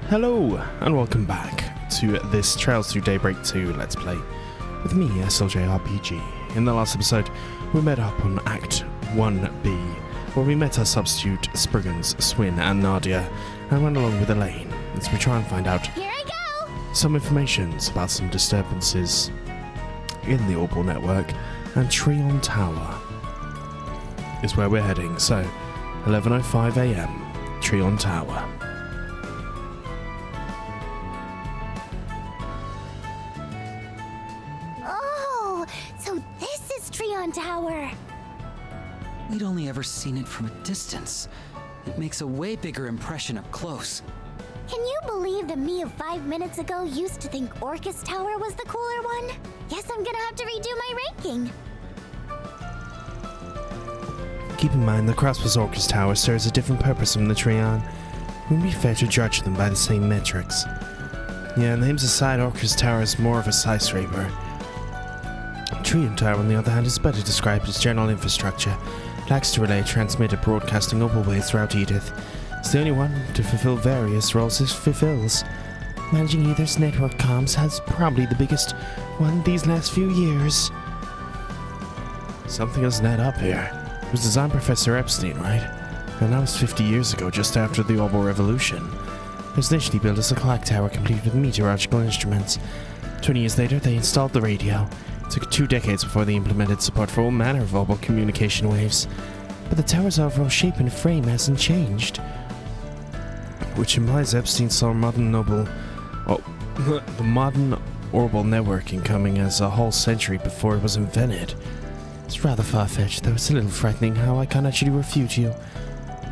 Hello, and welcome back to this Trails Through Daybreak 2 Let's Play with me, SLJRPG. In the last episode, we met up on Act 1B, where we met our substitute Spriggans, Swin, and Nadia, and went along with Elaine as we try and find out some information about some disturbances in the Orbital Network, and Trion Tower is where we're heading. So, 11:05 AM, Trion Tower. Tower. We'd only ever seen it from a distance. It makes a way bigger impression up close. Can you believe that me of 5 minutes ago used to think Orcus Tower was the cooler one? Guess I'm gonna have to redo my ranking. Keep in mind, the Crossbows Orcus Tower serves a different purpose from the Trion. It wouldn't be fair to judge them by the same metrics. Yeah, names aside, Orcus Tower is more of a skyscraper. Trion Tower, on the other hand, is better described as general infrastructure. It lacks to relay, transmit, and broadcasting orbital waves throughout Edith. It's the only one to fulfill various roles it fulfills. Managing Edith's network comms has probably the biggest one these last few years. Something doesn't add up here. It was designed by Professor Epstein, right? And that was 50 years ago, just after the Orbital Revolution. It was initially built as a clock tower complete with meteorological instruments. 20 years later, they installed the radio. It took 2 decades before they implemented support for all manner of orbital communication waves. But the tower's overall shape and frame hasn't changed. Which implies Epstein saw the modern orbital networking coming as a whole century before it was invented. It's rather far-fetched, though it's a little frightening how I can't actually refute you.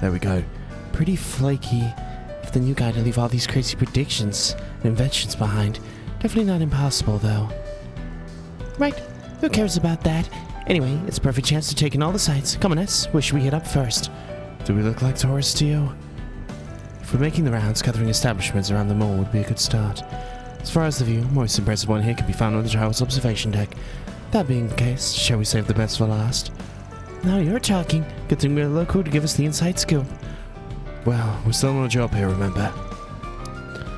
There we go. Pretty flaky of the new guy to leave all these crazy predictions and inventions behind. Definitely not impossible, though. Right, who cares about that? Anyway, it's a perfect chance to take in all the sights. Come on, S, where should we head up first? Do we look like tourists to you? If we're making the rounds, gathering establishments around the mall would be a good start. As far as the view, most impressive one here can be found on the tower's observation deck. That being the case, shall we save the best for last? Now you're talking. Good thing we're local to give us the inside scoop. Well, we're still on a job here, remember?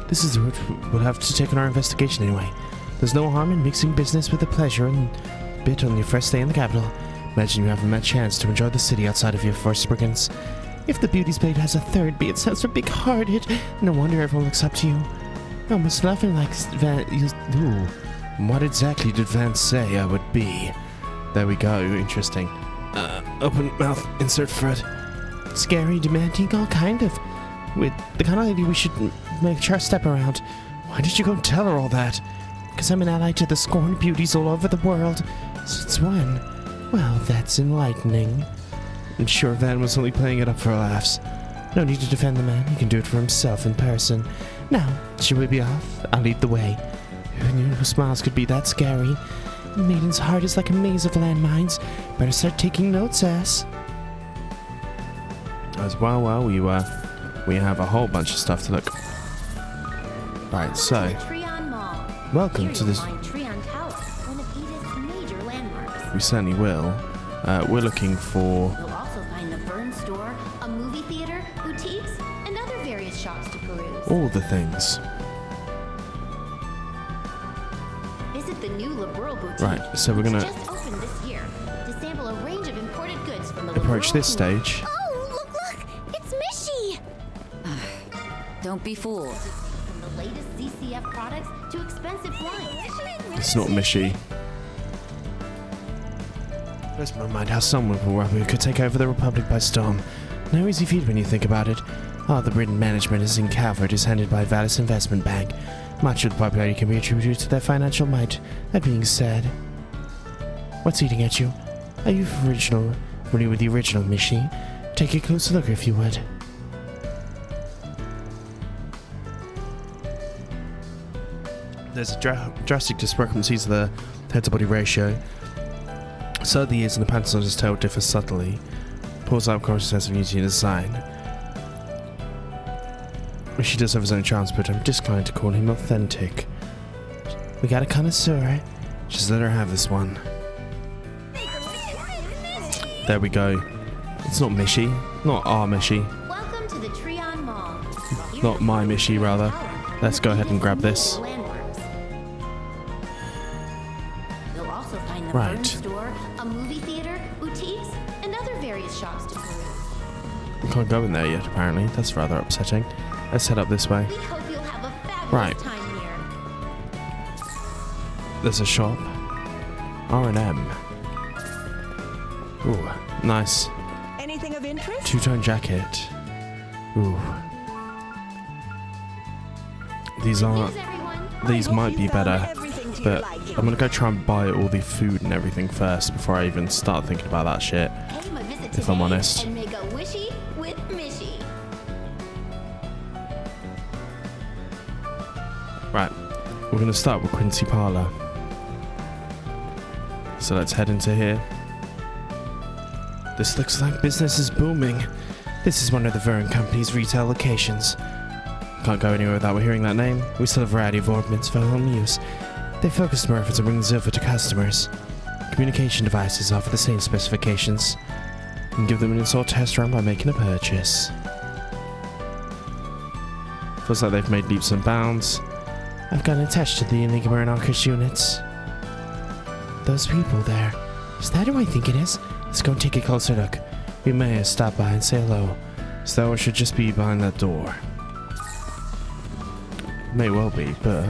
This is the route we'll have to take on our investigation anyway. There's no harm in mixing business with the pleasure and bit on your first day in the capital. Imagine you haven't had a chance to enjoy the city outside of your first Spriggans. If the Beauty's Blade has a third B, it sounds so big-hearted. No wonder everyone looks up to you. Almost nothing like Ooh. What exactly did Vance say I would be? There we go, interesting. Open mouth, insert foot. Scary, demanding, all kind of. With the kind of lady we should make sure step around. Why did you go and tell her all that? Because I'm an ally to the scorned beauties all over the world. Since when? Well, that's enlightening. I'm sure Van was only playing it up for laughs. No need to defend the man, he can do it for himself in person. Now, should we be off? I'll lead the way. Who knew smiles could be that scary? A maiden's heart is like a maze of landmines. Better start taking notes, ass. As well, we have a whole bunch of stuff to look. Right, so welcome to this. Trion Tower, one of Edith's major landmarks. We certainly will. We're looking for. You'll also find the Burn Store, a movie theater, boutiques, and other various shops to peruse. All the things. Visit the new Liberal boutique. Right, so we're gonna just opened this year to sample a range of imported goods from the approach Liberal this stage. Oh, look! It's Mishy. Don't be fooled. From the latest CCF products to expensive wines. It's not Mishy. Blows my mind how someone who could take over the Republic by storm. No easy feat when you think about it. The Britain management is in Calavard is handed by Valis Investment Bank. Much of the popularity can be attributed to their financial might. That being said, what's eating at you? Are you familiar with the original Mishy? Take a closer look if you would. There's a drastic discrepancies of the head-to-body ratio. So the ears and the pants on his tail differ subtly. Pulls out consciousness of unity and design. She does have his own charms, but I'm disinclined to call him authentic. We got a connoisseur. Just let her have this one. There we go. It's not Mishy. Not our Mishy. Welcome to the Trion Mall. Not my Mishi, rather. Let's go ahead and grab this. You'll also find the Right. Burn store, a movie theater, boutiques, and other various shops to peruse. We can't go in there yet, apparently. That's rather upsetting. Let's head up this way. We hope you'll have a fabulous Right. time here. There's a shop. R&M. Ooh, nice. Anything of interest? Two-tone jacket. Ooh. These aren't... Here's everyone. These might be better, Everything to but your liking. I'm gonna go try and buy all the food and everything first before I even start thinking about that shit. Pay him a visit If I'm today honest. And make a wishy with Mishy. Right, we're gonna start with Quincy Parlor. So let's head into here. This looks like business is booming. This is one of the Vern Company's retail locations. Can't go anywhere without hearing that name. We sell a variety of ornaments for home use. They focus more efforts on bringing silver to customers. Communication devices offer the same specifications. You can give them an install test run by making a purchase. Feels like they've made leaps and bounds. I've gotten attached to the Enigma and Arkride units. Those people there. Is that who I think it is? Let's go and take a closer look. We may have stopped by and say hello. So that one should just be behind that door. May well be, but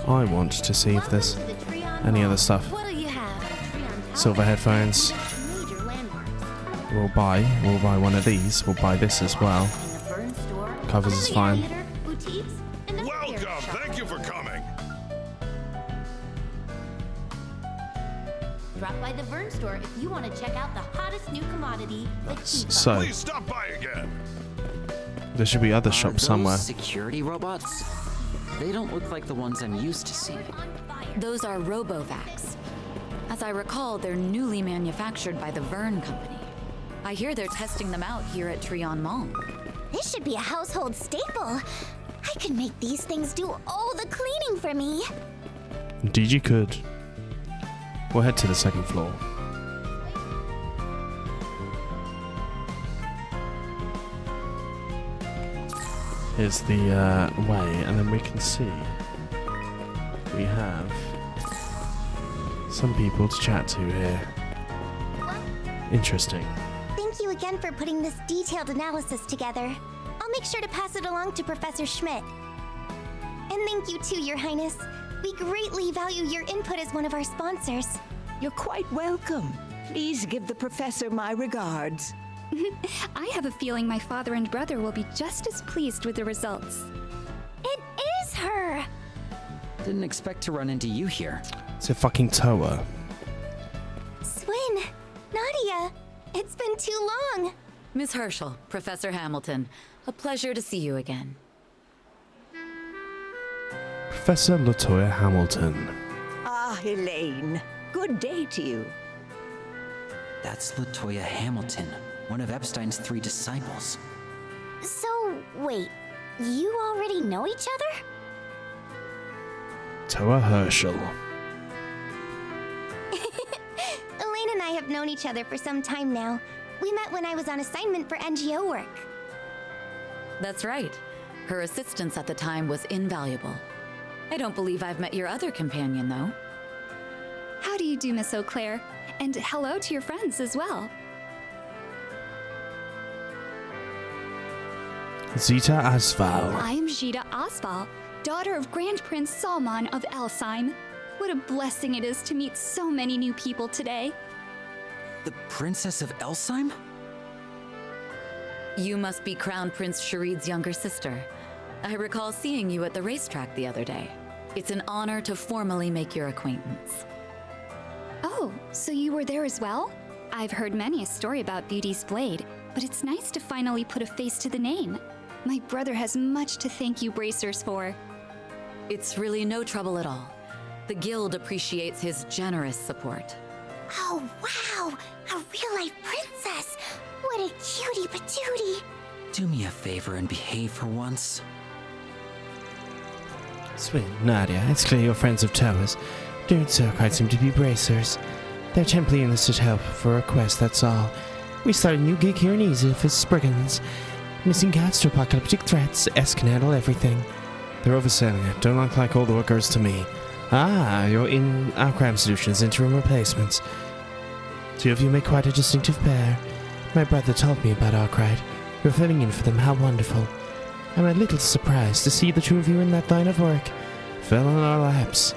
I want to see if there's Welcome to the Trion any Mall. other stuff. What do you have? Trion Tower Silver headphones. Major landmarks. We'll buy one of these. We'll buy this as well. And the Burn store, Covers a is movie fine. theater, boutiques, and other various Welcome! shops. Thank you for coming! Drop by the Burn store if you want to check out the hottest new commodity, the key So Please stop by again! there should be other Are shops those somewhere. security robots? They don't look like the ones I'm used to seeing. Those are Robovacs. As I recall, they're newly manufactured by the Vern Company. I hear they're testing them out here at Trion Mall. This should be a household staple. I could make these things do all the cleaning for me. Indeed you could. We'll head to the second floor. Here's the way, and then we can see we have some people to chat to here. Interesting. Thank you again for putting this detailed analysis together. I'll make sure to pass it along to Professor Schmidt. And thank you too, Your Highness. We greatly value your input as one of our sponsors. You're quite welcome. Please give the professor my regards. I have a feeling my father and brother will be just as pleased with the results. It is her! Didn't expect to run into you here. It's a fucking Toa. Swin! Nadia! It's been too long! Miss Herschel, Professor Hamilton, a pleasure to see you again. Professor Latoya Hamilton. Ah, Elaine. Good day to you. That's Latoya Hamilton, one of Epstein's 3 disciples. So, wait, you already know each other? Toa Herschel. Elaine and I have known each other for some time now. We met when I was on assignment for NGO work. That's right. Her assistance at the time was invaluable. I don't believe I've met your other companion, though. How do you do, Miss Auclair? And hello to your friends as well. Zita Asval. I'm Jita Asval, daughter of Grand Prince Salman of Elsheim. What a blessing it is to meet so many new people today. The Princess of Elsheim? You must be Crown Prince Sharid's younger sister. I recall seeing you at the racetrack the other day. It's an honor to formally make your acquaintance. Oh, so you were there as well? I've heard many a story about Beauty's Blade, but it's nice to finally put a face to the name. My brother has much to thank you Bracers for. It's really no trouble at all. The Guild appreciates his generous support. Oh, wow! A real-life princess! What a cutie patootie! Do me a favor and behave for once. Sweet Nadia, it's clear you're friends of Toa's. Don't so quite seem to be bracers. They're simply enlisted help for a quest, that's all. We started a new gig here in Edith for Spriggans. missing cats to apocalyptic threats, S can handle everything. They're overselling it. Don't look like all the workers to me. Ah, you're in Arkride Solutions interim replacements. Two of you make quite a distinctive pair. My brother told me about Arkride. You're filling in for them, how wonderful. I'm a little surprised to see the two of you in that line of work. Fell on our laps.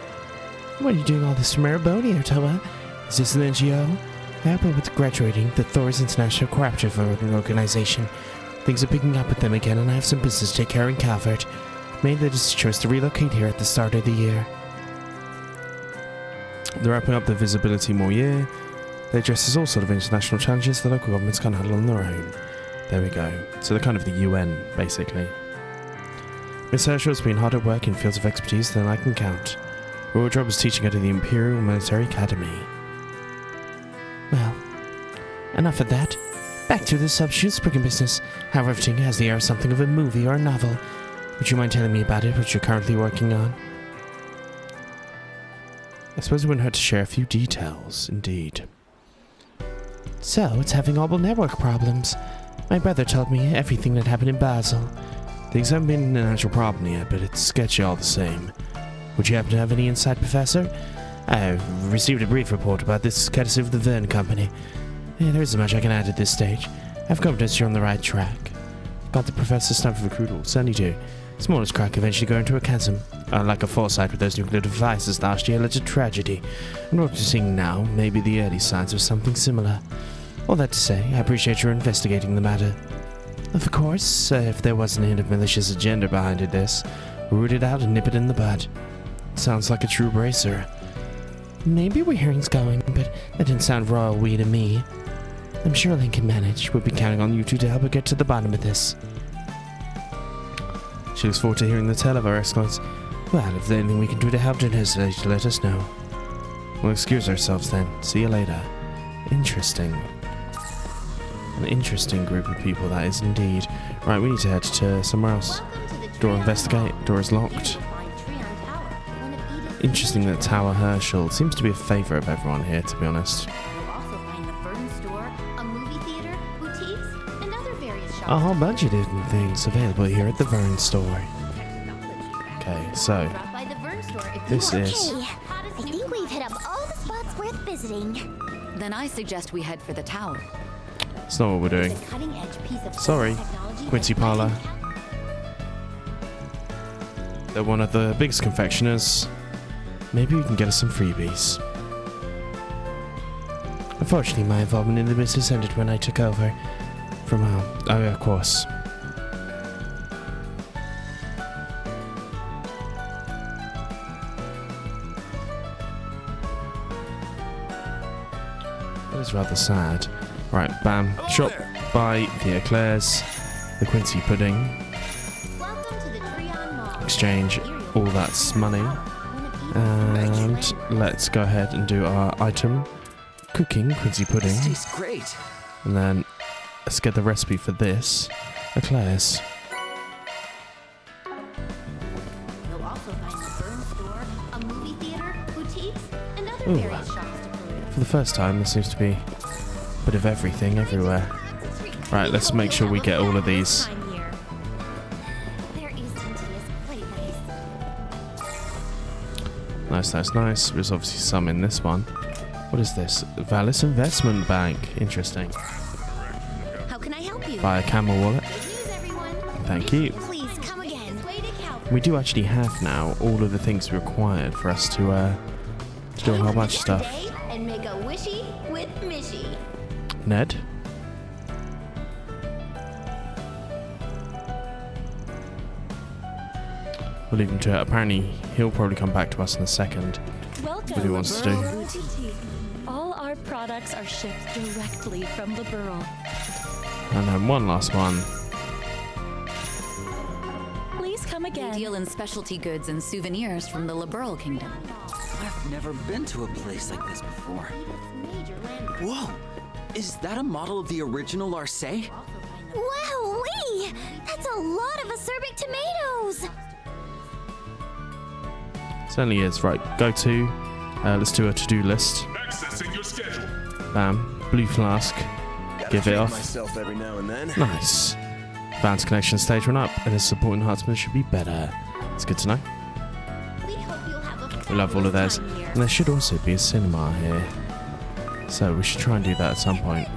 What are you doing all this from Ereboni, Toa? Is this an NGO? I help with graduating the Thor's International Cooperative Organization. Things are picking up with them again, and I have some business to take care of in Calavard. Made the choice to relocate here at the start of the year. They're wrapping up the visibility more year. They address all sort of international challenges the local governments can't handle on their own. There we go. So they're kind of the UN, basically. Miss Herschel has been hard at work in fields of expertise than I can count. Her job is teaching at the Imperial Military Academy. Well, enough of that. Back to the substitute Spriggan business. How everything has the air of something of a movie or a novel. Would you mind telling me about it, what you're currently working on? I suppose it wouldn't hurt to share a few details, indeed. So, it's having all network problems. My brother told me everything that happened in Basel. Things haven't been an actual problem yet, but it's sketchy all the same. Would you happen to have any insight, Professor? I've received a brief report about this courtesy of the Verne Company. There isn't much I can add at this stage. I've confidence you're on the right track. Got the Professor's stamp of recruital, certainly do. Smallest crack eventually go into a chasm. Like a foresight with those nuclear devices last year led to tragedy. And what we're seeing now may be the early signs of something similar. All that to say, I appreciate your investigating the matter. Of course, if there was an hint of malicious agenda behind this, root it out and nip it in the bud. Sounds like a true bracer. Maybe where hearing's going, but that didn't sound royal we to me. I'm sure Elaine can manage. We'll be counting on you two to help her get to the bottom of this. She looks forward to hearing the tale of our exploits. Well, if there's anything we can do to help, don't hesitate to let us know. We'll excuse ourselves then. See you later. Interesting. An interesting group of people, that is indeed. Right, we need to head to somewhere else. Door investigate. Door is locked. Interesting that Tower Herschel seems to be a favourite of everyone here, to be honest. A whole bunch of different things available here at the Verne store. Okay, so this is. I think we've hit up all the spots worth visiting. Then I suggest we head for the tower. That's not what we're doing. Sorry, Quincy Parlor. They're one of the biggest confectioners. Maybe we can get us some freebies. Unfortunately, my involvement in the business ended when I took over. From oh, of course. That is rather sad. Right, bam. Shop by the Auclairs, the Quincy pudding. Exchange all that's money. And let's go ahead and do our item. Cooking Quincy pudding. This tastes great. And then let's get the recipe for this. Auclairs. You'll also find the Verne store, a movie theater, boutiques, and other Ooh. various shops to peruse. For the first time, there seems to be a bit of everything everywhere. Right, let's make sure we get all of these. Nice, nice, nice. There's obviously some in this one. What is this? Valis Investment Bank. Interesting. How can I help you? Buy a camel wallet. Good news, everyone. Thank you. Please come again. We do actually have now all of the things required for us to do a whole bunch of stuff. And make a wishy with Mishy. Ned? We'll leave him to it. Apparently, he'll probably come back to us in a second. What he wants to do. All our products are shipped directly from the Burl. And then one last one. Please come We again. deal in specialty goods and souvenirs from the Liberal Kingdom. I've never been to a place like this before. Whoa! Is that a model of the original Arcee? Wowee! That's a lot of acerbic tomatoes! Certainly is. Right, go to. Let's do a to-do list. Accessing your schedule. Bam. Blue flask. Give it off. Myself every now and then. Nice. Van's connection stage went up, and his support enhancement should be better. It's good to know. We hope you'll have a We love all of those. And there should also be a cinema here. So we should try and do that at some point.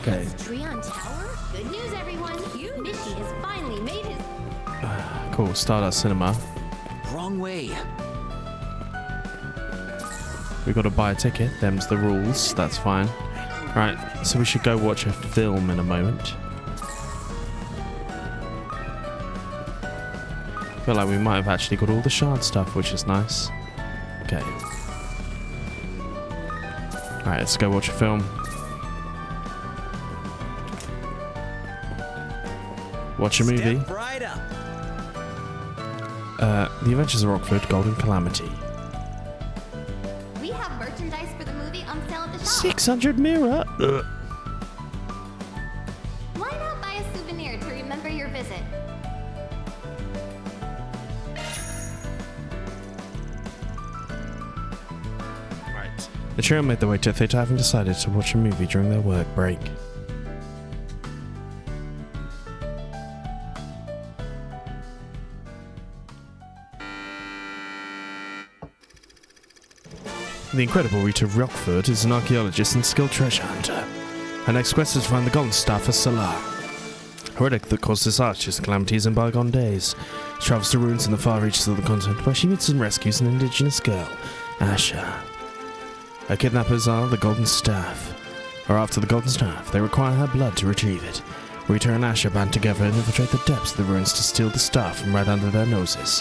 Okay. Trion Tower? Good news, everyone. Misty has finally made his... Cool. Stardust Cinema. Wrong way. We got to buy a ticket. Them's the rules. That's fine. Right. So we should go watch a film in a moment. Feel like we might have actually got all the shard stuff, which is nice. Okay. Alright, let's go watch a film. Watch a movie. Step right up. The Adventures of Rockford, Golden Calamity. We have merchandise for the movie on sale at the shop. 600 mirror. Why not buy a souvenir to remember your visit? Right. The trio made their way to the theatre, having decided to watch a movie during their work break. The incredible Rita Rockford is an archaeologist and skilled treasure hunter. Her next quest is to find the golden staff for Salah, a relic that caused disastrous calamities in bygone days. She travels to ruins in the far reaches of the continent, where she meets and rescues an indigenous girl, Asha. Her kidnappers are the Golden Staff. Or after the Golden Staff, they require her blood to retrieve it. Rita and Asha band together and infiltrate the depths of the ruins to steal the staff from right under their noses.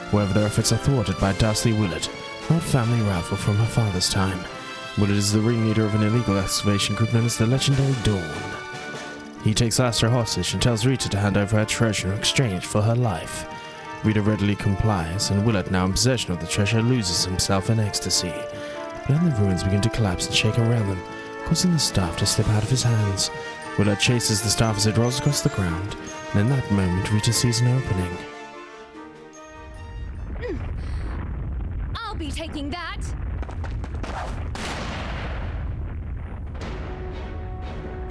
However, their efforts are thwarted by Dastly Willard, an old family rival from her father's time. Willard is the ringleader of an illegal excavation group known as the legendary Dawn. He takes Asha hostage and tells Rita to hand over her treasure in exchange for her life. Rita readily complies, and Willard, now in possession of the treasure, loses himself in ecstasy. But then the ruins begin to collapse and shake around them, causing the staff to slip out of his hands. Willard chases the staff as it rolls across the ground, and in that moment Rita sees an opening. I'll be taking that.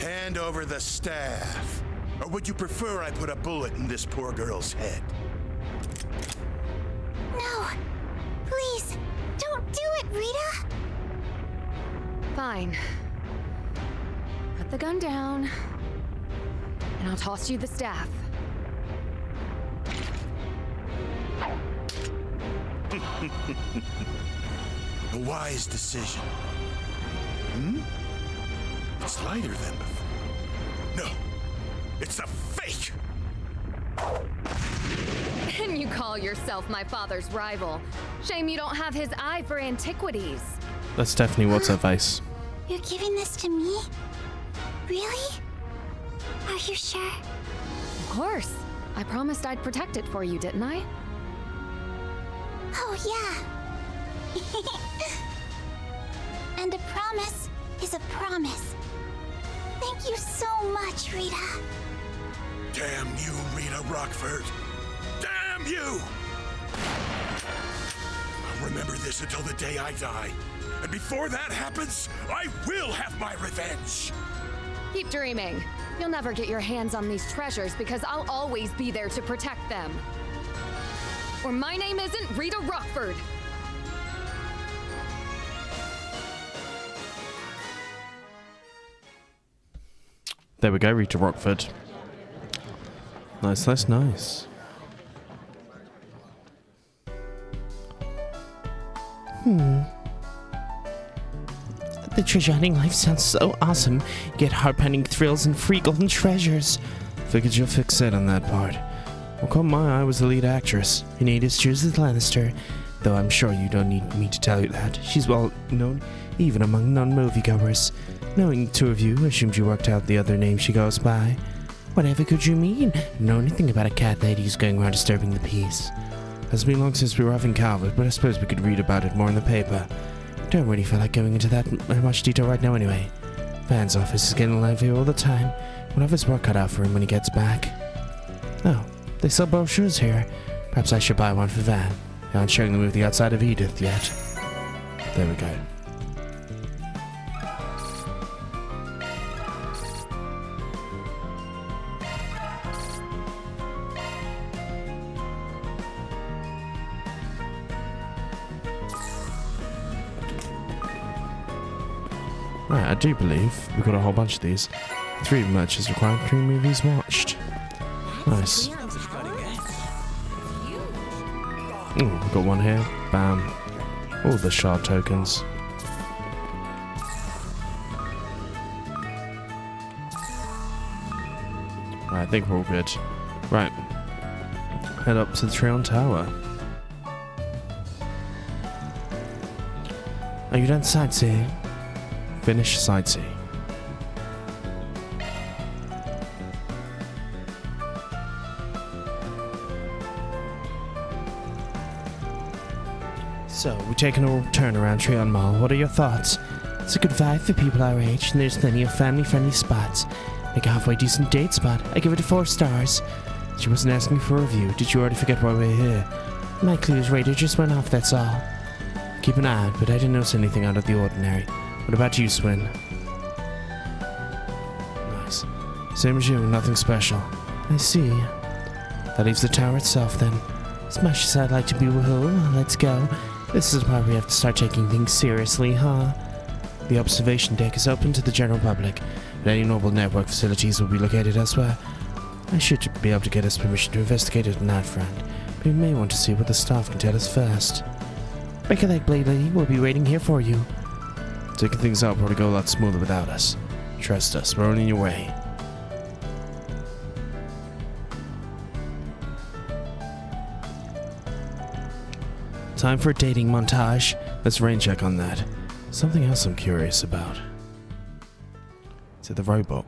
Hand over the staff. Or would you prefer I put a bullet in this poor girl's head? No! Please! Don't do it, Rita! Fine. Put the gun down, and I'll toss you the staff. A wise decision. It's lighter than before. No, it's a fake! And you call yourself my father's rival. Shame you don't have his eye for antiquities. That's definitely what's her face. You're giving this to me? Really? Are you sure? Of course. I promised I'd protect it for you, didn't I? Oh, yeah. And a promise is a promise. Thank you so much, Rita. Damn you, Rita Rockford! Damn you! I'll remember this until the day I die. And before that happens, I will have my revenge! Keep dreaming. You'll never get your hands on these treasures because I'll always be there to protect them. Or my name isn't Rita Rockford. There we go, Rita Rockford. Nice, that's nice. The treasure hunting life sounds so awesome. You get heart-pounding thrills and free golden treasures. Figured you'll fixate on that part. What caught my eye was the lead actress, in Edith Judith Lannister, though I'm sure you don't need me to tell you that. She's well known even among non-moviegoers. Knowing the two of you, I assumed you worked out the other name she goes by. Whatever could you mean? Know anything about a cat lady who's going around disturbing the peace? It's been long since we were off in Calavard, but I suppose we could read about it more in the paper. Don't really feel like going into that much detail right now anyway. Van's office is getting lively all the time. We'll have his work cut out for him when he gets back. Oh, they sell brochures here. Perhaps I should buy one for Van. They aren't showing the movie outside of Edith yet. There we go. Right, I do believe we've got a whole bunch of these. 3 matches required, 3 movies watched. Nice. Ooh, we've got one here. Bam. All the shard tokens. I think we're all good. Right. Head up to the Trion Tower. Are you done sightseeing? Finish sightseeing. So, we're taking a turn around Trion Mall. What are your thoughts? It's a good vibe for people our age, and there's plenty of family-friendly spots. Like a halfway decent date spot. I give it a 4 stars. She wasn't asking for a review. Did you already forget why we're here? My clues radar just went off, that's all. Keep an eye out, but I didn't notice anything out of the ordinary. What about you, Swin? Nice. Same as you, nothing special. I see. That leaves the tower itself, then. As much as I'd like to be woohoo, let's go. This is why we have to start taking things seriously, huh? The observation deck is open to the general public, but any normal network facilities will be located elsewhere. I should be able to get us permission to investigate it on that front, but we may want to see what the staff can tell us first. Break a leg, Blade Lady. We'll be waiting here for you. Taking things out will probably go a lot smoother without us. Trust us, we're on your way. Time for a dating montage. Let's rain check on that. Something else I'm curious about. Is it the robot?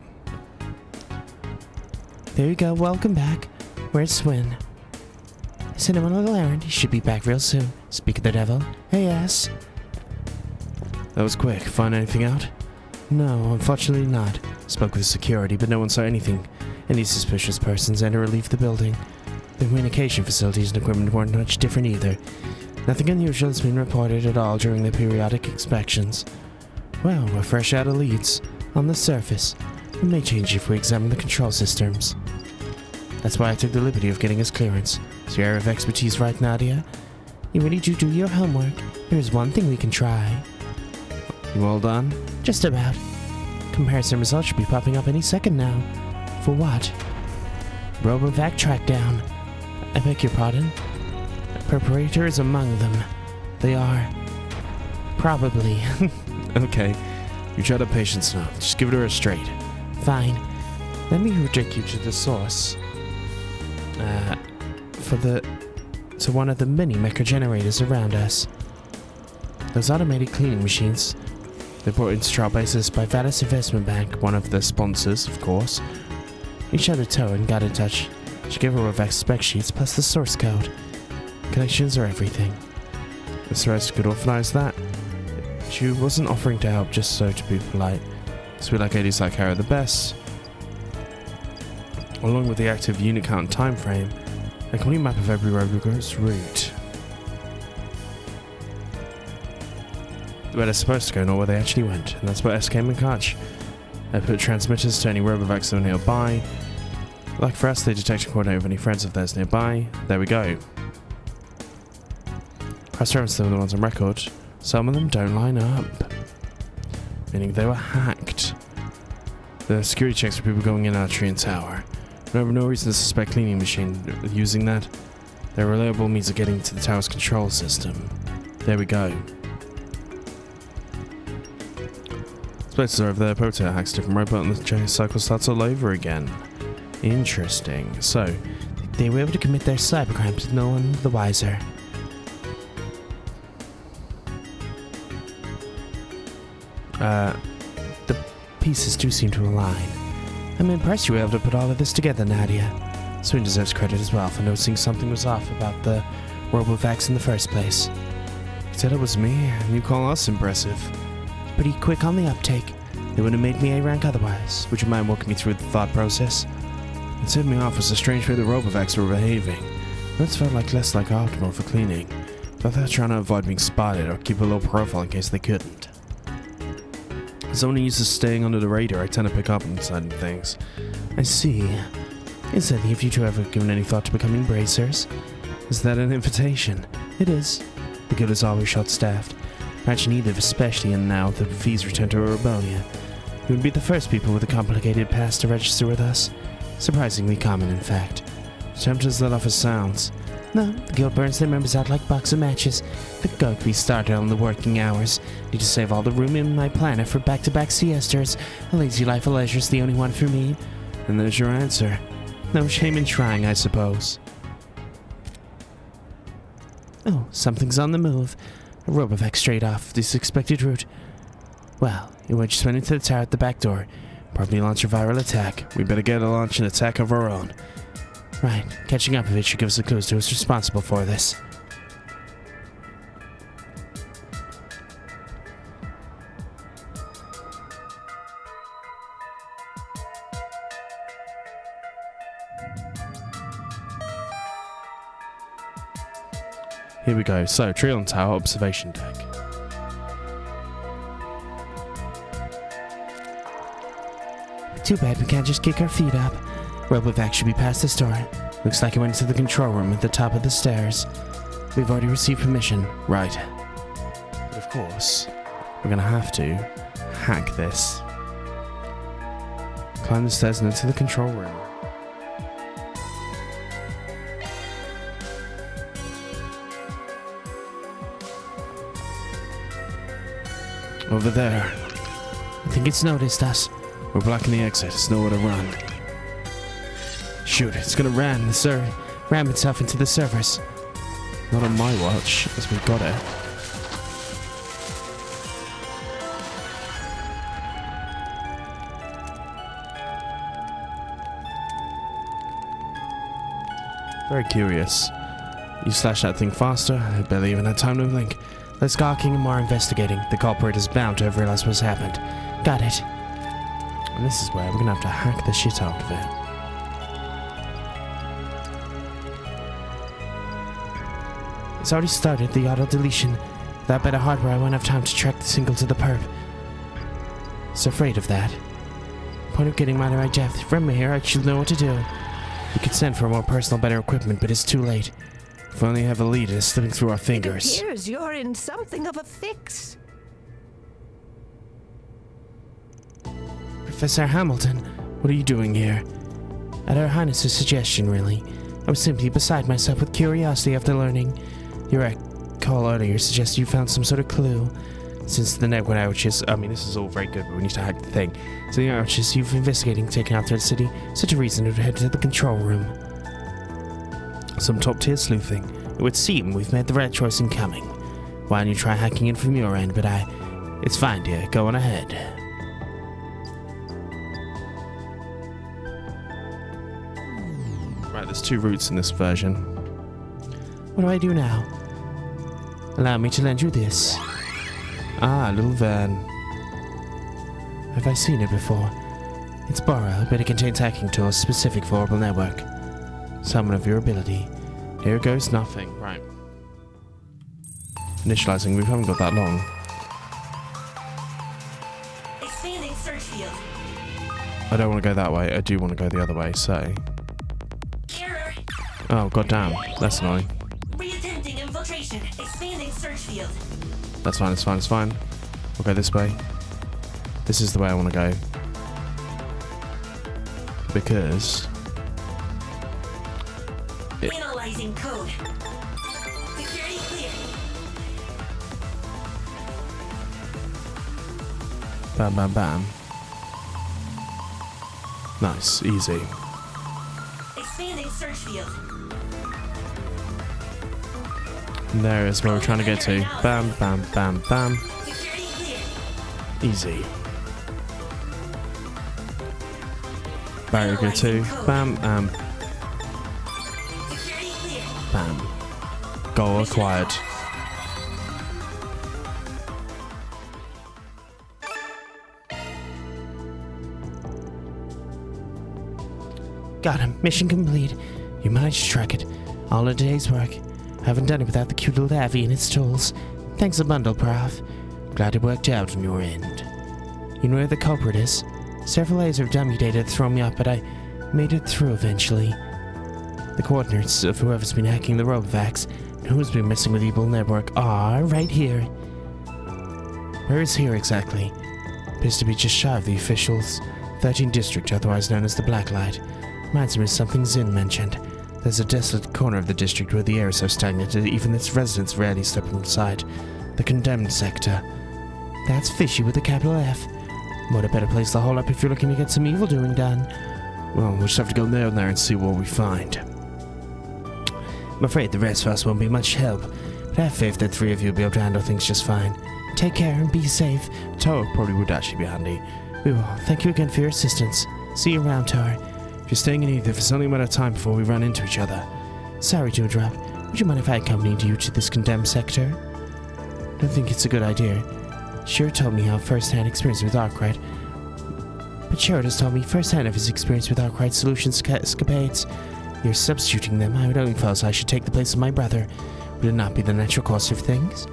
There you go, welcome back. Where's Swin? I sent him on a little errand. He should be back real soon. Speak of the devil. Hey, ass. That was quick. Find anything out? No, unfortunately not. Spoke with security, but no one saw anything. Any suspicious persons enter or leave the building. The communication facilities and equipment weren't much different either. Nothing unusual has been reported at all during the periodic inspections. Well, we're fresh out of leads. On the surface. It may change if we examine the control systems. That's why I took the liberty of getting his clearance. Is your area of expertise right, Nadia? You ready to do your homework? There's one thing we can try. You all done? Just about. Comparison results should be popping up any second now. For what? Robovac trackdown. I beg your pardon? Preparator is among them. They are... probably. Okay. You shut up patience now. Just give it to her straight. Fine. Let me redirect you to the source. To one of the many mecha generators around us. Those automated cleaning machines. They're brought into trial basis by Valus Investment Bank, one of the sponsors, of course. We shut her toe and got in touch. She gave her Rovax spec sheets plus the source code. Connections are everything. Miss Rose could authorize that. She wasn't offering to help just so to be polite. Because we like ladies like her the best. Along with the active unit count and time frame, a complete map of every Robo's route. Where they're supposed to go, not where they actually went, and that's where S came and catch. They put transmitters to any Robovacs that were nearby. Like for us, they detect and coordinate with any friends of theirs nearby. There we go. Press reference to the ones on record. Some of them don't line up. Meaning they were hacked. The security checks for people going in and out of Trion Tower. No reason to suspect cleaning machine using that. They're a reliable means of getting to the tower's control system. There we go. Spaces are over there, Proto hacks different robot and the giant cycle starts all over again. Interesting. So, they were able to commit their cybercrimes with no one the wiser. The pieces do seem to align. I'm impressed you were able to put all of this together, Nadia. Swin deserves credit as well for noticing something was off about the Robovacs in the first place. You said it was me, and you call us impressive. Pretty quick on the uptake. They would have made me A rank otherwise. Would you mind walking me through the thought process? What set me off was the strange way the Robovacs were behaving. This felt like less like optimal for cleaning. Thought they were trying to avoid being spotted or keep a low profile in case they couldn't. As someone who uses staying under the radar, I tend to pick up on certain things. I see. Incidentally, have you two ever given any thought to becoming bracers? Is that an invitation? It is. The guild is always short-staffed. Perhaps Edith especially, and now that V's returned to Urbonia. You would be the first people with a complicated past to register with us. Surprisingly common, in fact. Tempt has let off his sounds. No, the guild burns their members out like box of matches. The go be started on the working hours. Need to save all the room in my planner for back-to-back siestas. A lazy life of leisure's the only one for me. And there's your answer. No shame in trying, I suppose. Oh, something's on the move. A Robovac straight off this expected route. Well, it went just went into the tower at the back door. Probably launch a viral attack. We better get a launch an attack of our own. Right, catching up with it should give us the clues to who's responsible for this. Here we go. So, Trion Tower observation deck. Too bad we can't just kick our feet up. Robovac should be past this door. Looks like it went into the control room at the top of the stairs. We've already received permission. Right. But of course, we're gonna have to hack this. Climb the stairs and into the control room. Over there. I think it's noticed us. We're blocking the exit. There's nowhere to run. Shoot, it's gonna ram itself into the servers. Not on my watch, as we got it. Very curious. You slash that thing faster, I barely even had time to blink. Let's go King and more investigating. The culprit is bound to have realized what's happened. Got it. And this is where we're gonna have to hack the shit out of it. It's already started, the auto deletion. Without better hardware, I won't have time to track the signal to the perp. So afraid of that. Point of getting mine to right depth. From here, I should know what to do. We could send for more personal, better equipment, but it's too late. If we only have a lead, it's slipping through our fingers. It appears you're in something of a fix. Professor Hamilton, what are you doing here? At Her Highness's suggestion, really. I was simply beside myself with curiosity after learning. Your call earlier suggested you found some sort of clue. Since the network outages, I mean, this is all very good, but we need to hack the thing. So the outages you've investigating taken out through the city, such a reason to head to the control room. Some top-tier sleuthing. It would seem we've made the right choice in coming. Why don't you try hacking in from your end, but it's fine, dear. Go on ahead. Right, there's two routes in this version. What do I do now? Allow me to lend you this. Ah, little van. Have I seen it before? It's borrowed, but it contains hacking tools specific for Orbital Network. Summon of your ability. Here goes nothing. Right. Initializing, we haven't got that long. Expanding search field. I don't want to go that way. I do want to go the other way, so... Error. Oh, goddamn. That's annoying. Reattempting infiltration. Expanding search field. That's fine, it's fine, it's fine. We'll go this way. This is the way I want to go. Because... Analyzing code. Security clear. Bam, bam, bam. Nice, easy. Expanding search field. And there is where we're trying to get to. Bam, bam, bam, bam. Security clear. Easy. Barrier go to. Bam, Security clear. bam. Goal acquired. Got him. Mission complete. You managed to track it. All a day's work. Haven't done it without the cute little Abby and its tools. Thanks a bundle, Prof. Glad it worked out on your end. You know where the culprit is? Several layers of dummy data to throw me up, but I made it through eventually. The coordinates of whoever's been hacking the Robovacs and who's been messing with Evil Network are right here. Where is here exactly? Appears to be just shy of the official's 13th district, otherwise known as the Blacklight. Reminds me of something Zin mentioned. There's a desolate corner of the district where the air is so stagnant that even its residents rarely step inside. The condemned sector. That's fishy with a capital F. What a better place to hole up if you're looking to get some evil doing done. Well, we'll just have to go down there and see what we find. I'm afraid the rest of us won't be much help, but I have faith that 3 of you will be able to handle things just fine. Take care and be safe. Toa probably would actually be handy. We will. Thank you again for your assistance. See you around, Toa. If you're staying in Edith, it's only a matter of time before we run into each other. Sorry to interrupt. Would you mind if I accompanied you to this condemned sector? Don't think it's a good idea. Shiro told me how first-hand experience with Arkride. But Shiro has told me first-hand of his experience with Arkride Solutions escapades. You're substituting them. I would only feel I should take the place of my brother. Would it not be the natural course of things?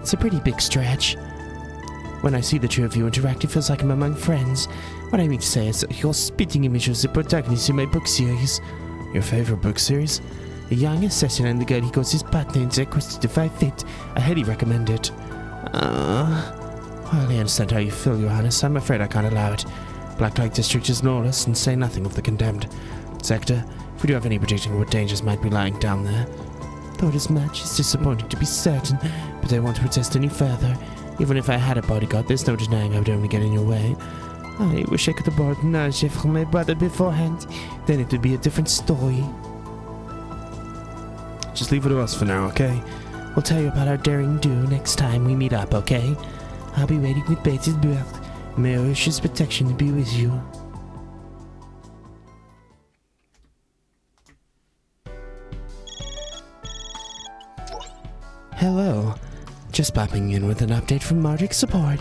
It's a pretty big stretch. When I see the 2 of you interact, it feels like I'm among friends. What I mean to say is that you're spitting image of the protagonist in my book series. Your favorite book series? A young assassin and the girl he calls his partner in their quest to find fit. I highly recommend it. Well, I understand how you feel, Your Highness. I'm afraid I can't allow it. Blacklight District is lawless, and say nothing of the condemned sector. If we do have any predicting what dangers might be lying down there. Thought as much. It's disappointing to be certain, but I won't protest any further. Even if I had a bodyguard, there's no denying I would only get in your way. I wish I could have borrowed knowledge from my brother beforehand. Then it would be a different story. Just leave it to us for now, okay? We'll tell you about our daring do next time we meet up, okay? I'll be waiting with bated breath. May Orish's protection be with you. Hello. Just popping in with an update from Marduk Support.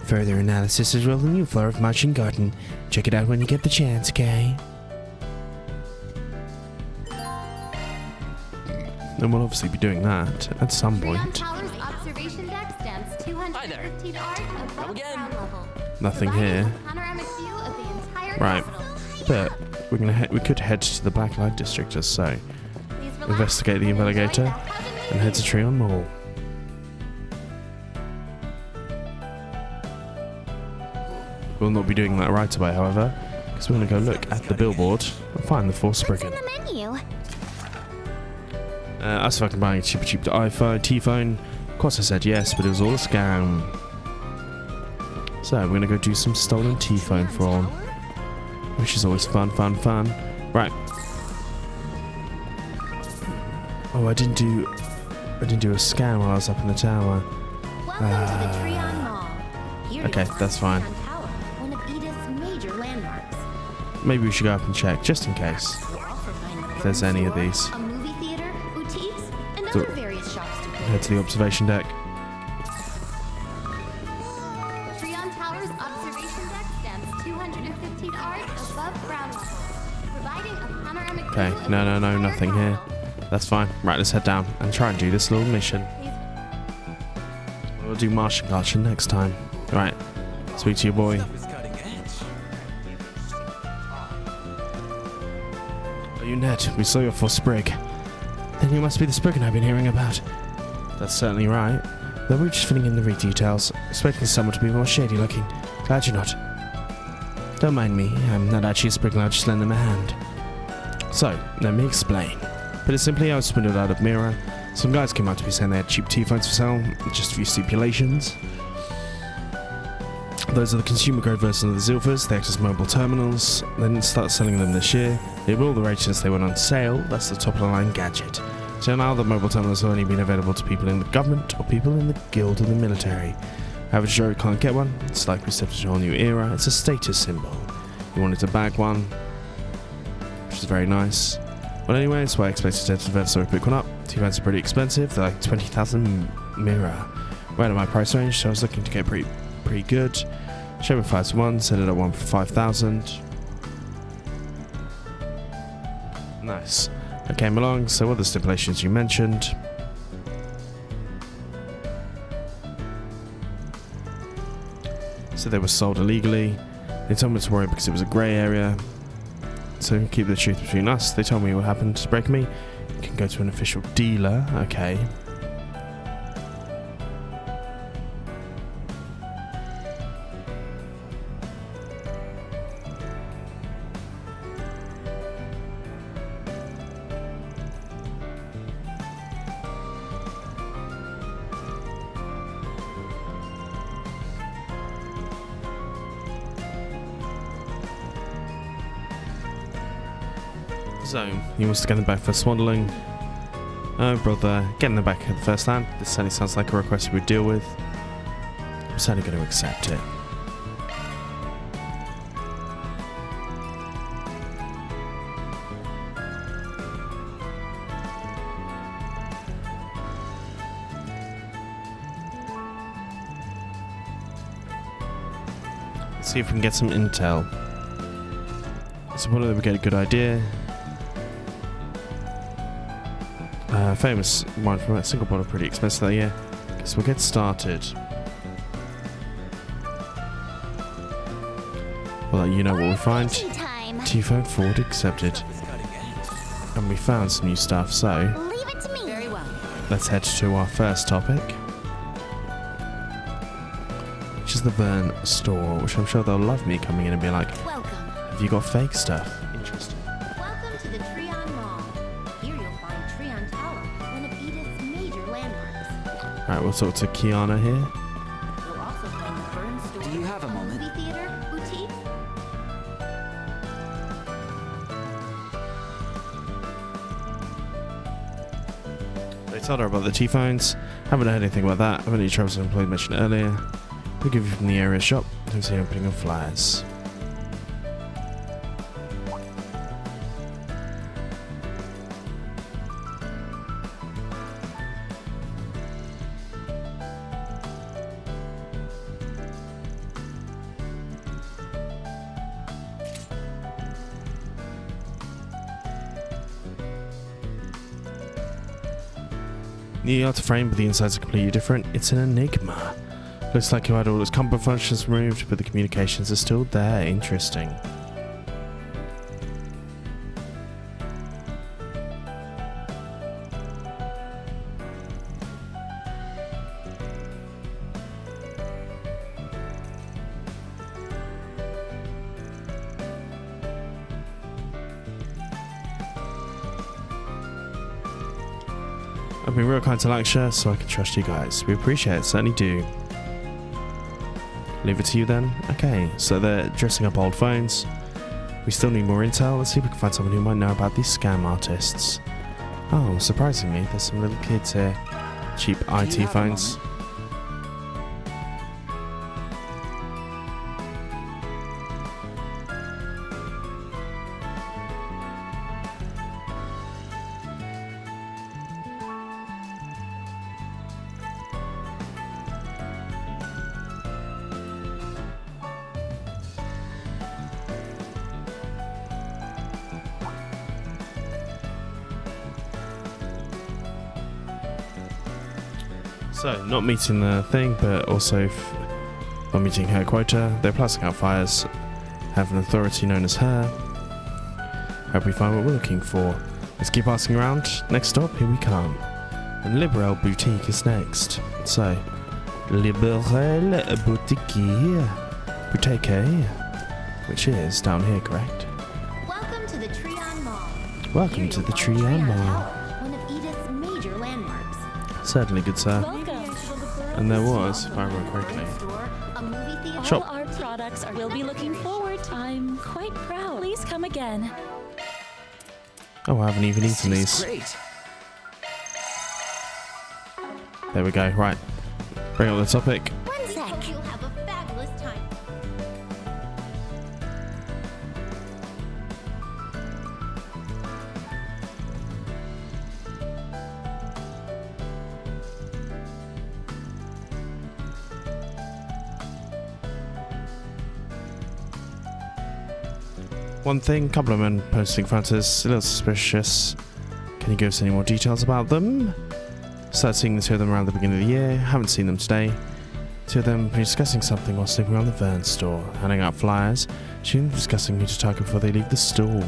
Further analysis is rolling new floor of Marching Garden. Check it out when you get the chance, okay? And we'll obviously be doing that at some point. Hi there. Come again. Nothing here. Right. But we could head to the Blacklight District as so. Investigate the Investigator and head to Trion Mall. We'll not be doing that right away, however, because we're going to go look at the billboard and find the 4 Spriggan. What's in the menu? Asked if I can buy a cheap iPhone, T-phone. Of course I said yes, but it was all a scam. So we're going to go do some stolen T-phone fraud, which is always fun. Right. Oh, I didn't do a scan while I was up in the tower. Welcome to the Trion Mall. Here Okay, that's fine. Tower, one of Edith's major landmarks. Maybe we should go up and check, just in case. If there's any of these. A movie theater, boutiques, and So- other various shops to Head to the observation deck. Trion Tower's observation deck stands 215 arcs above ground level, providing a panoramic Okay, view of no, the nothing entire here. That's fine. Right, let's head down and try and do this little mission. We'll do Martian Garden next time. Right, speak to your boy. Stuff is cutting edge. Oh, you Ned, we saw your 4 Sprig. Then you must be the Spriggan I've been hearing about. That's certainly right. Though we're just filling in the details, expecting someone to be more shady looking. Glad you're not. Don't mind me, I'm not actually a Spriggan, I'll just lend them a hand. So, let me explain. Put it simply, I was swindled out of Mira. Some guys came out to me saying they had cheap T-phones for sale, just a few stipulations. Those are the consumer-grade versions of the Zilphas. They act as mobile terminals. They didn't start selling them this year. They were all the rage since they went on sale. That's the top-of-the-line gadget. So now the mobile terminals have only been available to people in the government or people in the guild or the military. Average Joe can't get one. It's like we stepped into a whole new era. It's a status symbol. You wanted to bag one, which is very nice. Well, anyway, that's why I expected to develop so pick one up. T-phones are pretty expensive. They're like 20,000 Mira. Right at my price range, so I was looking to get pretty good. Show me 5 to 1, set it at 1 for 5,000. Nice. I came along, so what are the stipulations you mentioned? So they were sold illegally. They told me to worry because it was a grey area. So keep the truth between us. They told me what happened to break me. You can go to an official dealer. Okay. So, he wants to get them back for swaddling. Oh, brother, getting them back at the first hand. This certainly sounds like a request we would deal with. I'm certainly going to accept it. Let's see if we can get some intel. So, what do we get a good idea? Famous wine from a single bottle, pretty expensive that year. Guess we'll get started. Well, you know what we find. T-phone forward accepted. And we found some new stuff, so Leave it to me. Very well. let's head to our first topic, which is the Vern store, which I'm sure they'll love me coming in and be like, Welcome. have you got fake stuff? Interesting. Welcome to the Trion Mall. Here you'll find Trion Tower, one of Edith's major landmarks. Alright, we'll talk to Kiana here. You'll also find the Burn Store. Do you have a moment? Movie theater, boutique. They told her about the T-phones. Haven't heard anything about that. I've only Travis employed mentioned earlier. We'll give you from the area shop. There's the opening of flyers. The outer frame, but the insides are completely different. It's an enigma. Looks like you had all its comfort functions removed, but the communications are still there. Interesting. I've been real kind to Lancashire, so I can trust you guys. We appreciate it, certainly do. Leave it to you then? Okay, so they're dressing up old phones. We still need more intel. Let's see if we can find someone who might know about these scam artists. Oh, surprisingly, there's some little kids here. Cheap IT phones. So, not meeting the thing, but also not meeting her quota. They're passing out fires, have an authority known as her. Hope we find what we're looking for. Let's keep asking around. Next stop, here we come. And Liberal Boutique is next. So, Liberal Boutique, which is down here, correct? Welcome to the Trion Mall. Welcome Here to you'll the find Trion Mall. Tower, one of Edith's major landmarks. Certainly, good sir. And there was, if I remember correctly. A movie theater. Shop. All our products will be looking forward. I'm quite proud. Please come again. Oh, I haven't even eaten these. Great. There we go. Right. Bring up the topic. One sec. You'll have a fabulous time. One thing, couple of men posting photos, a little suspicious. Can you give us any more details about them? Started seeing the two of them around the beginning of the year, haven't seen them today. Two of them been discussing something while sleeping around the Vern store, handing out flyers, shooting discussing who to target before they leave the store.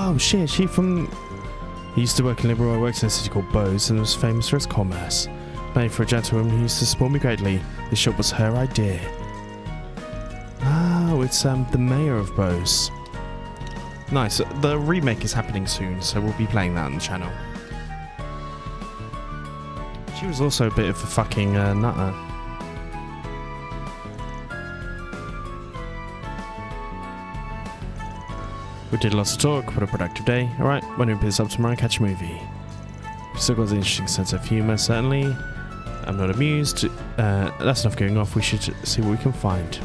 Oh shit, she from... He used to work in Liberal. I worked in a city called Bose and was famous for its commerce. Named for a gentlewoman who used to support me greatly. This shop was her idea. Oh, it's the mayor of Bose. Nice. The remake is happening soon, so we'll be playing that on the channel. She was also a bit of a fucking nutter. We did lots of talk, what a productive day. Alright, when we piss up tomorrow, catch a movie. Still got an interesting sense of humour, certainly. I'm not amused. That's enough going off, we should see what we can find.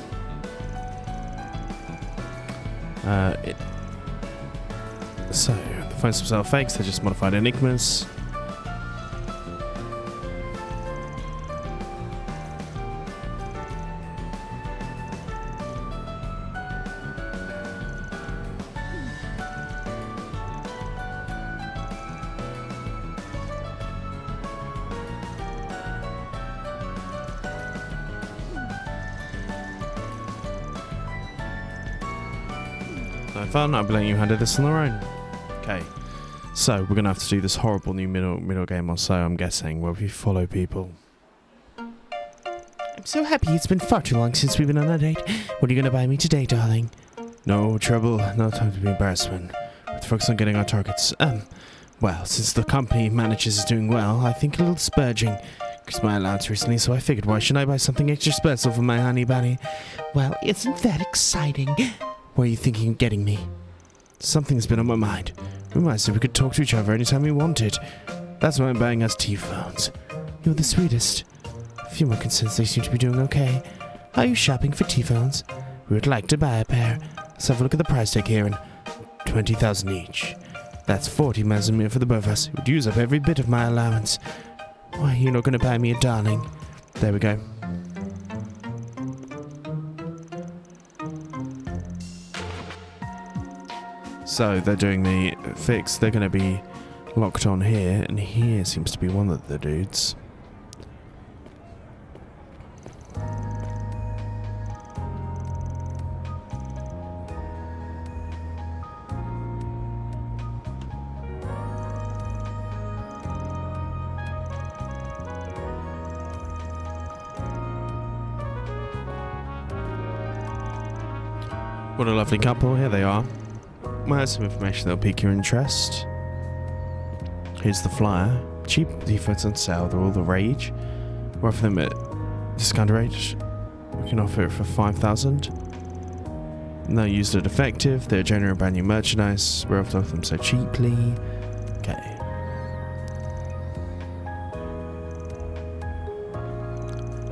So, the phones themselves fakes, they're just modified enigmas. No fun, I'll be letting you handle this on their own. Okay, so we're gonna have to do this horrible new middle game or so, I'm guessing, where we follow people. I'm so happy it's been far too long since we've been on a date. What are you gonna buy me today, darling? No trouble, no time to be embarrassment. Let's focus on getting our targets. Well, since the company manages is doing well, I think a little splurging. Because my allowance recently, so I figured why shouldn't I buy something extra special for my honey bunny? Well, isn't that exciting? What are you thinking of getting me? Something's been on my mind. We might say we could talk to each other anytime we wanted. That's why I'm buying us T-phones. You're the sweetest. A few more concerns, they seem to be doing okay. Are you shopping for T-phones? We would like to buy a pair. Let's have a look at the price tag here and 20,000 each. That's 40 measurement for the both of us. It would use up every bit of my allowance. Why, you're not going to buy me a darling. There we go. So they're doing the fix. They're going to be locked on here, and here seems to be one of the dudes. What a lovely couple. Here they are. Might have some information that'll pique your interest. Here's the flyer. Cheap defense on sale. They're all the rage. We're offering them at discount rate. We can offer it for 5,000. No used or defective. They're general brand new merchandise. We're offering them so cheaply. Okay.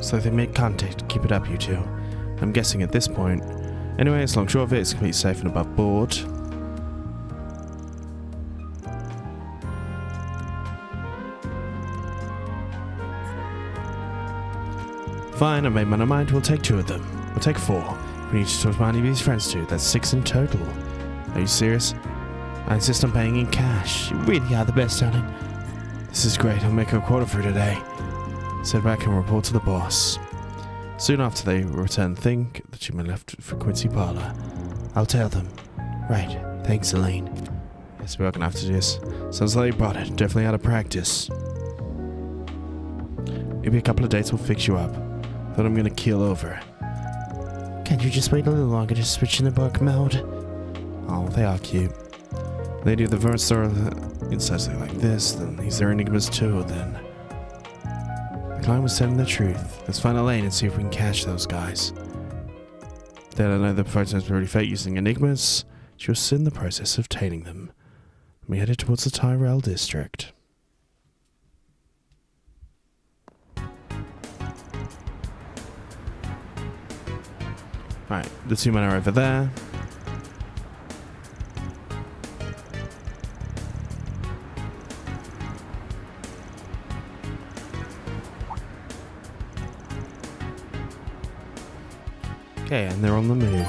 So they make contact. Keep it up, you two. I'm guessing at this point. Anyway, it's long short of it. It's completely safe and above board. Fine, I made my mind. We'll take 2 of them. We'll take 4. We need to talk to my honeybee's friends too. That's 6 in total. Are you serious? I insist on paying in cash. You really are the best, darling. This is great. I'll make a quota for today. Sit back and report to the boss. Soon after they return, think that you left for Quincy Parlor. I'll tell them. Right. Thanks, Elaine. Yes, we're gonna have to do this. Sounds like you brought it. Definitely out of practice. Maybe a couple of days will fix you up. Thought I'm gonna keel over. Can't you just wait a little longer to switch in the book mode? Oh, they are cute. Lady of the Verse Store inside something like this, then these are enigmas too, then. The client was telling the truth. Let's find Elaine and see if we can catch those guys. They don't know the photos were already fake using enigmas. She was in the process of obtaining them. We headed towards the Tyrell district. Right, the 2 men are over there. Okay, and they're on the move.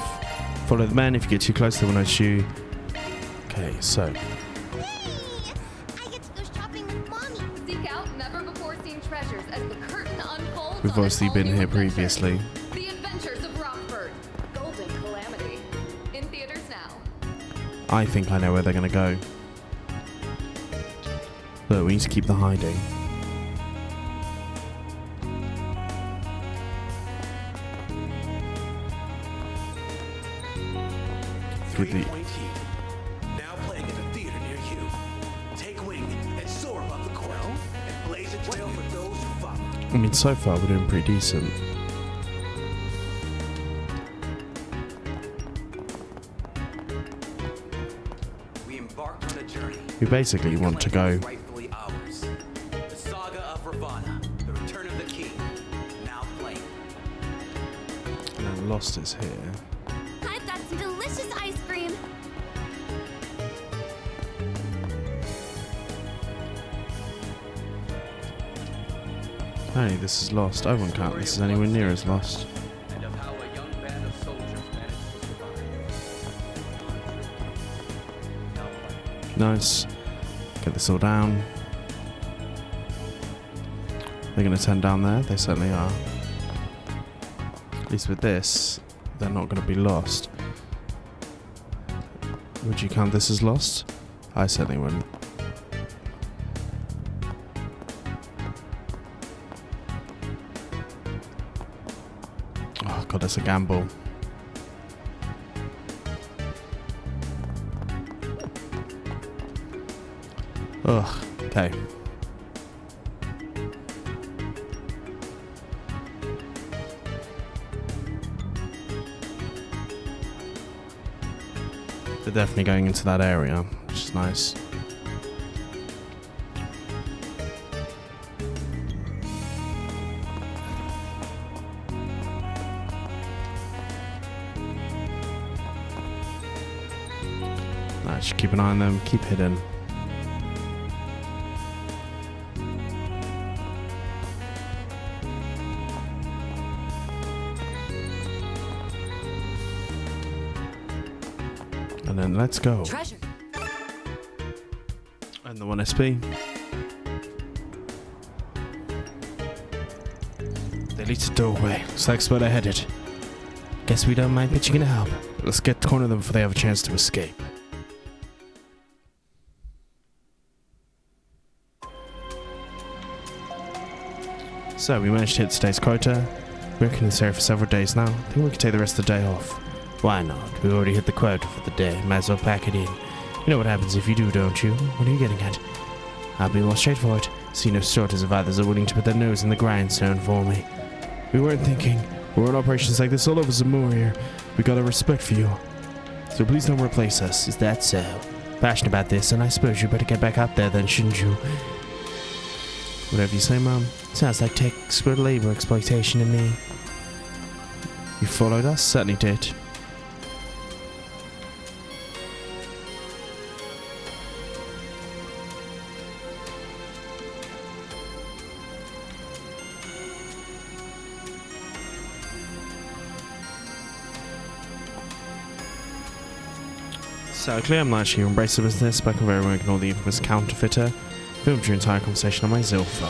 Follow the men. If you get too close, they will notice you. Okay, so. Hey! I get to go shopping with Mommy. Seek out never-before-seen treasures as the curtain unfolds. We've obviously been here previously. The Adventures of Rockford. Golden Calamity. In theaters now. I think I know where they're going to go. Look, we need to keep the hiding. Through the... I mean, so far we're doing pretty decent. We embarked on a journey. We basically want to go. Rightfully ours. The saga of Ravana, the return of the king, now playing. And then Lost is here. I've got some delicious ice cream. Apparently this is Lost. I wouldn't count this as anywhere near as Lost. And of how a young band of soldiers managed to survive. Nice. Get this all down. They're going to turn down there. They certainly are. At least with this, they're not going to be lost. Would you count this as Lost? I certainly wouldn't. Oh god, that's a gamble. Ugh, okay. They're definitely going into that area, which is nice. Nice, keep an eye on them, keep hidden. And then let's go. Treasure. And the 1 SP. They lead to the doorway. Looks like where they're headed. Guess we don't mind pitching in to help. Let's get to corner them before they have a chance to escape. So we managed to hit today's quota. We're working in this area for several days now. I think we can take the rest of the day off. Why not? We already hit the quota for the day. Might as well pack it in. You know what happens if you do, don't you? What are you getting at? I'll be more straightforward. See no shortage of others are willing to put their nose in the grindstone for me. We weren't thinking. We're on operations like this all over Zamora. We got a respect for you. So please don't replace us. Is that so? Passionate about this, and I suppose you better get back out there then, shouldn't you? Whatever you say, Mum. Sounds like textbook labor exploitation to me. You followed us? Certainly did. So clear, I'm not actually embrace the business, back over everyone ignore the infamous counterfeiter. Filmed your entire conversation on my Zilpha.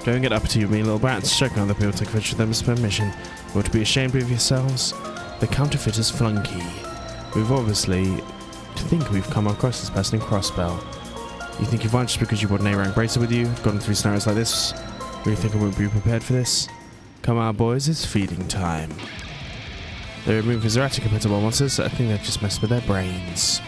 Don't get up to you, me little brats. Checking other people take advantage of them as permission. You ought to be ashamed of yourselves. The counterfeiter's flunky. We've obviously think we've come across this person in Crossbell. You think you've won just because you brought an A-rank bracelet with you? Gotten through scenarios like this? Really think I won't be prepared for this? Come on, boys, it's feeding time. They remove his erratic compared to wild monsters, so I think they've just messed with their brains.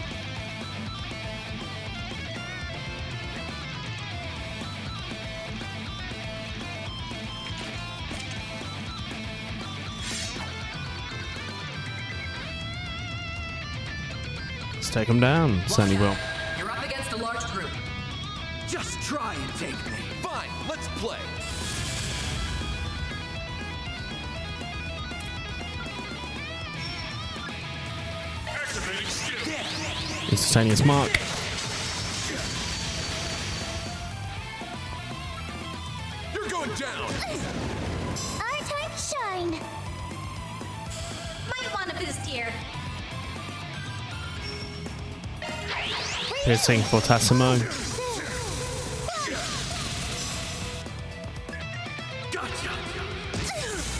Let's take them down. Certainly will. You're up against a large group. Just try and take me. Fine, let's play. Instantaneous mark. You're going down. Our time to shine. Might want a boost here. Piercing for Tassimo.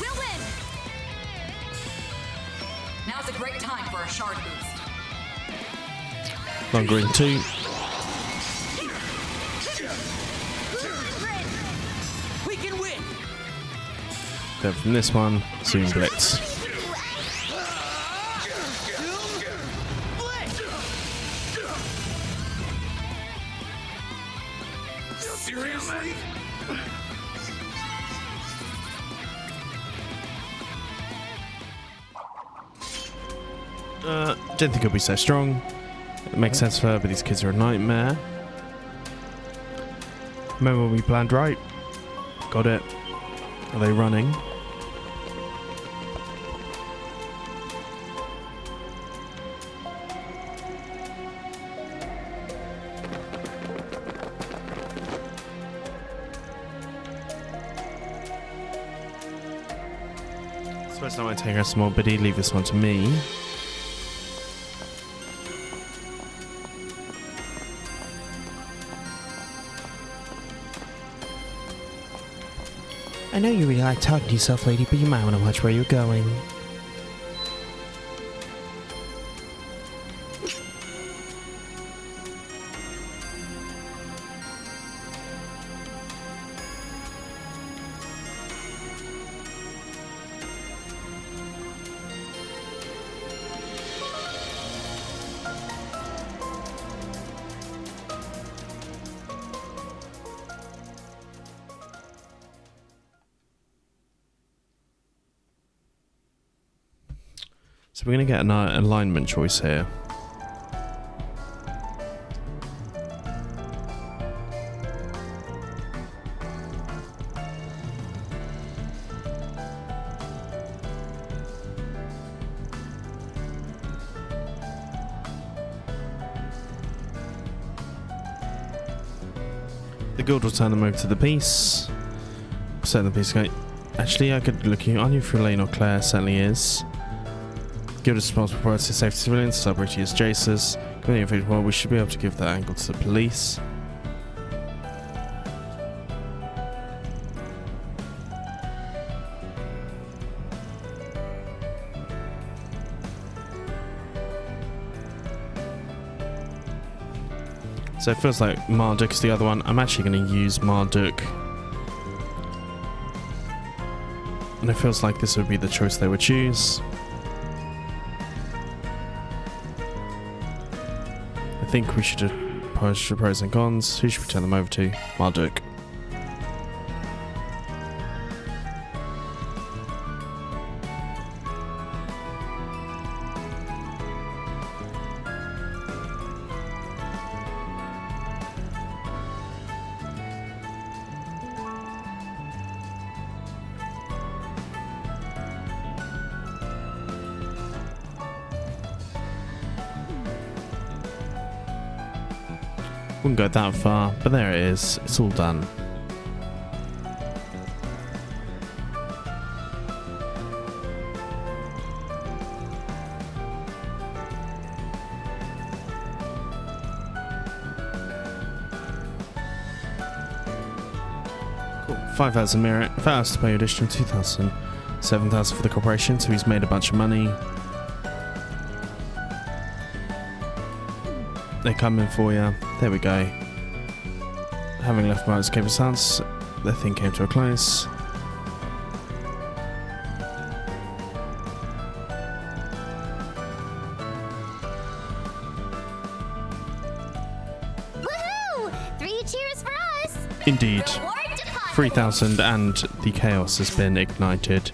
We'll win. Now's a great time for a shard boost. Long green 2. We can win. Then from this one, Zoom Blitz. Didn't think it'd be so strong. It makes sense for her, but these kids are a nightmare. Remember when we planned right? Got it. Are they running? I suppose I won't take her small biddy, leave this one to me. I know you really like talking to yourself, lady, but you might want to watch where you're going. So we're going to get an alignment choice here. The guild will turn them over to the piece. Set the piece. Actually, I could look on you for Elaine Auclair, certainly is. Guild is responsible for safety civilians, celebrity is Gensis. Well, we should be able to give that angle to the police. So it feels like Marduk is the other one. I'm actually going to use Marduk. And it feels like this would be the choice they would choose. I think we should approach the pros and cons. Who should we turn them over to? Marduk. Wouldn't go that far, but there it is. It's all done. Cool. 5,000 merit. 1,000 to pay additional 2,000. 7,000 for the corporation, so he's made a bunch of money. They're coming for you. There we go. Having left Mars Cave of Sounds, the thing came to a close. Woohoo! 3 cheers for us! Indeed. 3,000 and the chaos has been ignited.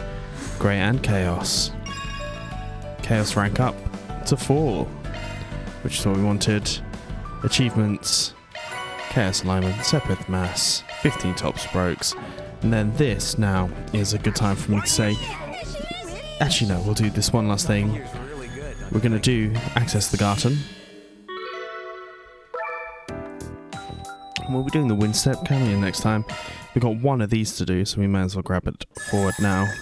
Grey and chaos. Chaos rank up to 4. Which is what we wanted. Achievements, Chaos Alignment, Sepith Mass, 15 top strokes. And then this now is a good time for me to say, actually no, we'll do this one last thing. We're going to do Access the Garden. And we'll be doing the wind step coming in next time. We've got one of these to do, so we may as well grab it forward now. Okay,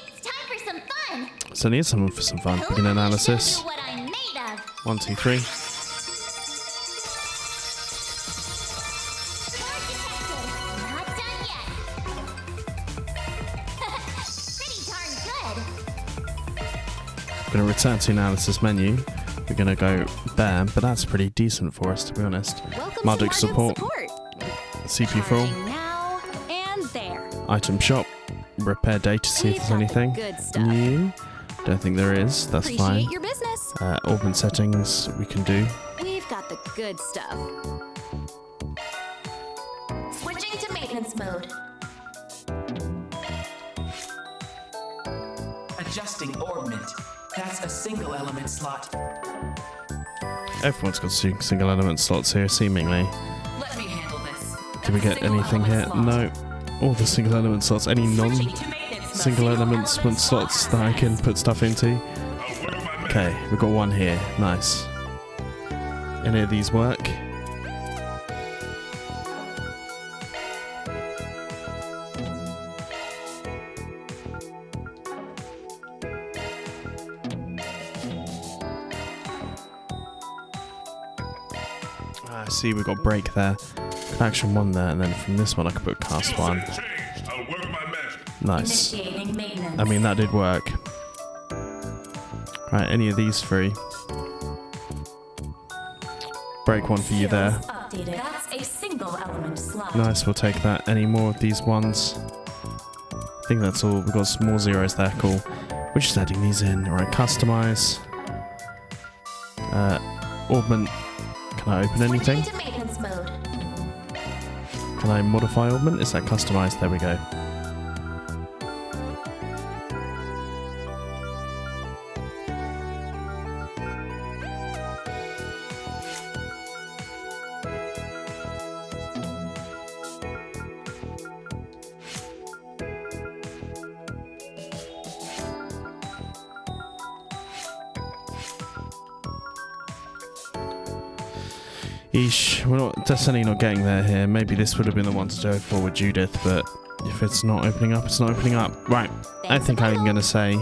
it's time for some fun. So I need someone for some fun. Begin analysis. 1, 2, 3. Not done yet. Pretty darn good. We're going to return to analysis menu. We're going to go bam, but that's pretty decent for us, to be honest. Marduk support. CPU full. Now and there. Item shop. Repair data, see if there's anything new. Don't think there is. That's fine. Your business. Augment settings we can do. We've got the good stuff. Switching to Maiden. maintenance mode. Adjusting orbment. That's a single element slot. Everyone's got single element slots here, seemingly. Let me handle this. Did we get anything here? No. All the single element slots. Any non-single element slots that I can put stuff into? Okay, we've got one here. Nice. Any of these work? I see we've got break there. Action 1 there, and then from this one I could put cast 1. Nice. I mean, that did work. Right, any of these 3. Break 1 for you there. That's a single element slot. Nice, we'll take that. Any more of these ones? I think that's all. We've got some more zeros there, cool. We're just adding these in. Alright, customize. Augment. Can I open anything? Can I modify augment? Is that customized? There we go. Eesh, we're not, definitely not getting there here. Maybe this would have been the one to go for with Judith, but if it's not opening up, it's not opening up. Right, I think I'm going to say,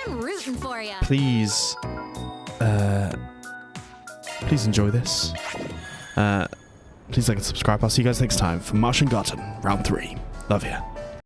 I'm rooting for you. please enjoy this. Please like and subscribe. I'll see you guys next time for Martian Garden, round 3. Love ya.